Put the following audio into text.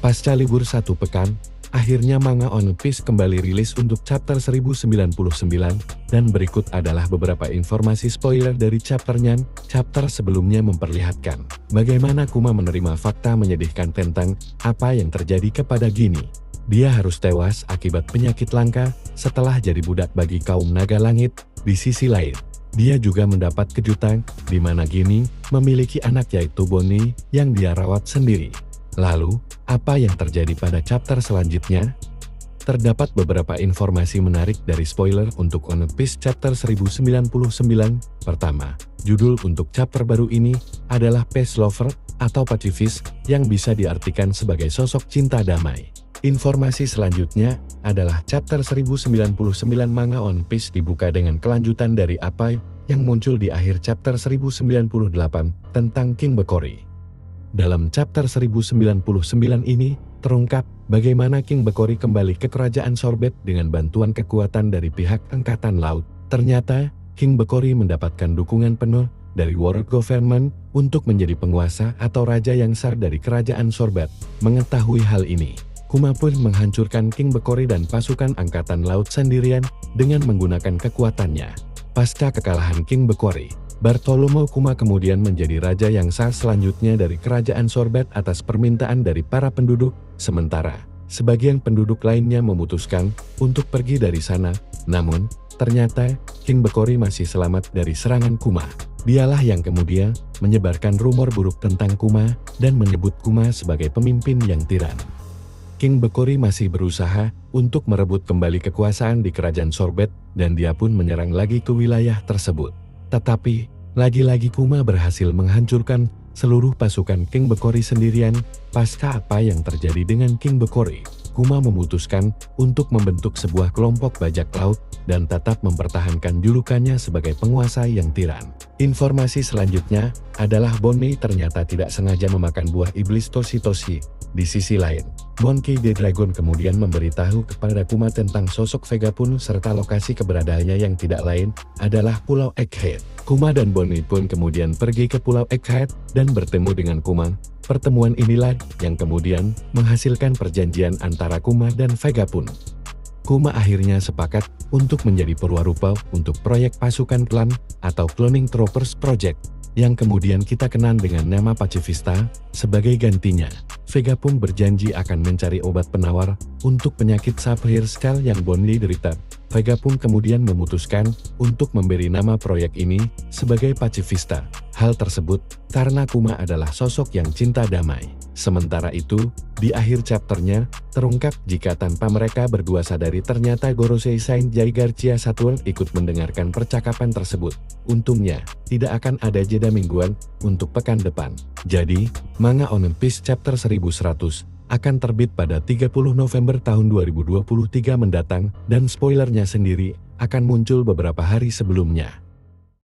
Pasca libur 1 pekan, akhirnya manga One Piece kembali rilis untuk chapter 1099, dan berikut adalah beberapa informasi spoiler dari chapternya. Chapter sebelumnya memperlihatkan bagaimana Kuma menerima fakta menyedihkan tentang apa yang terjadi kepada Ginny. Dia harus tewas akibat penyakit langka setelah jadi budak bagi kaum naga langit. Di sisi lain, dia juga mendapat kejutan di mana Ginny memiliki anak yaitu Bonnie yang dia rawat sendiri. Lalu, apa yang terjadi pada chapter selanjutnya? Terdapat beberapa informasi menarik dari spoiler untuk One Piece chapter 1099. Pertama, judul untuk chapter baru ini adalah Peace Lover atau pacifist yang bisa diartikan sebagai sosok cinta damai. Informasi selanjutnya adalah chapter 1099 manga One Piece dibuka dengan kelanjutan dari apa yang muncul di akhir chapter 1098 tentang King Bekori. Dalam chapter 1099 ini, terungkap bagaimana King Bekori kembali ke kerajaan Sorbet dengan bantuan kekuatan dari pihak Angkatan Laut. Ternyata, King Bekori mendapatkan dukungan penuh dari World Government untuk menjadi penguasa atau raja yang sah dari kerajaan Sorbet. Mengetahui hal ini, Kuma pun menghancurkan King Bekori dan pasukan Angkatan Laut sendirian dengan menggunakan kekuatannya. Pasca kekalahan King Bekori, Bartolomeo Kuma kemudian menjadi raja yang sah selanjutnya dari kerajaan Sorbet atas permintaan dari para penduduk, sementara sebagian penduduk lainnya memutuskan untuk pergi dari sana. Namun, ternyata King Bekori masih selamat dari serangan Kuma. Dialah yang kemudian menyebarkan rumor buruk tentang Kuma dan menyebut Kuma sebagai pemimpin yang tiran. King Bekori masih berusaha untuk merebut kembali kekuasaan di kerajaan Sorbet dan dia pun menyerang lagi ke wilayah tersebut. Tetapi, lagi-lagi Kuma berhasil menghancurkan seluruh pasukan King Bekori sendirian. Pasca apa yang terjadi dengan King Bekori, Kuma memutuskan untuk membentuk sebuah kelompok bajak laut dan tetap mempertahankan julukannya sebagai penguasa yang tiran. Informasi selanjutnya adalah Bonnie ternyata tidak sengaja memakan buah iblis Toshi. Di sisi lain, Monkey D. Dragon kemudian memberitahu kepada Kuma tentang sosok Vegapunk serta lokasi keberadaannya yang tidak lain adalah Pulau Egghead. Kuma dan Bonnie pun kemudian pergi ke Pulau Egghead dan bertemu dengan Kuma. Pertemuan inilah yang kemudian menghasilkan perjanjian antara Kuma dan Vegapunk. Kuma akhirnya sepakat untuk menjadi perwarupa untuk proyek pasukan klan atau Cloning Troopers Project, yang kemudian kita kenal dengan nama Pacifista. Sebagai gantinya, Vegapunk berjanji akan mencari obat penawar untuk penyakit Sapphire Skull yang Bonnie derita. Vegapunk kemudian memutuskan untuk memberi nama proyek ini sebagai Pacifista. Hal tersebut karena Kuma adalah sosok yang cinta damai. Sementara itu, di akhir chapternya, terungkap jika tanpa mereka berdua sadari ternyata Gorosei Saint Jai Garcia Saturn ikut mendengarkan percakapan tersebut. Untungnya, tidak akan ada jeda mingguan untuk pekan depan. Jadi, manga One Piece chapter 1100 akan terbit pada 30 November tahun 2023 mendatang dan spoilernya sendiri akan muncul beberapa hari sebelumnya.